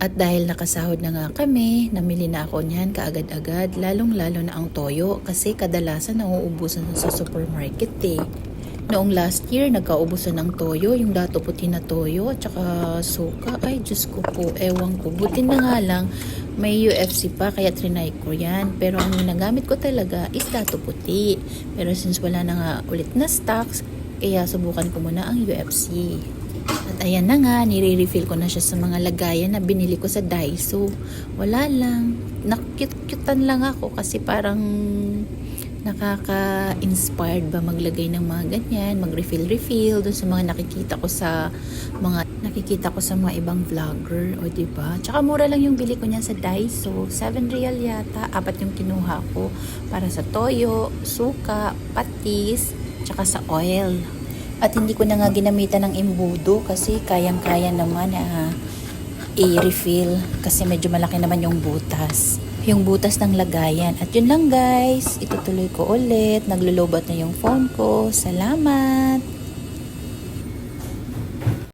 At dahil nakasahod na nga kami, namili na ako niyan kaagad-agad, lalong-lalo na ang toyo kasi kadalasan nauubusan sa supermarket eh. Noong last year, nagkaubusan ng toyo, yung dato puti na toyo at saka suka. Ay, Diyos ko po, ewan ko. Buti na nga lang, may UFC pa, kaya trinay ko yan. Pero ang ginagamit ko talaga is dato puti. Pero since wala na nga ulit na stocks, kaya subukan ko muna ang UFC. At ayan na nga, nire-refill ko na siya sa mga lagayan na binili ko sa Daiso. Wala lang, nakikita-kitan lang ako kasi parang nakaka-inspired ba maglagay ng mga ganyan, mag-refill doon sa mga nakikita ko sa mga ibang vlogger, o di ba? Tsaka mura lang yung bili ko niyan sa Daiso, 7 real yata, 4 yung kinuha ko para sa toyo, suka, patis, tsaka sa oil. At hindi ko na nga ginamitan ng imbudo kasi kayang-kaya naman na i-refill kasi medyo malaki naman yung butas. Yung butas ng lagayan. At yun lang guys, itutuloy ko ulit. Naglo-lowbat na yung phone ko. Salamat!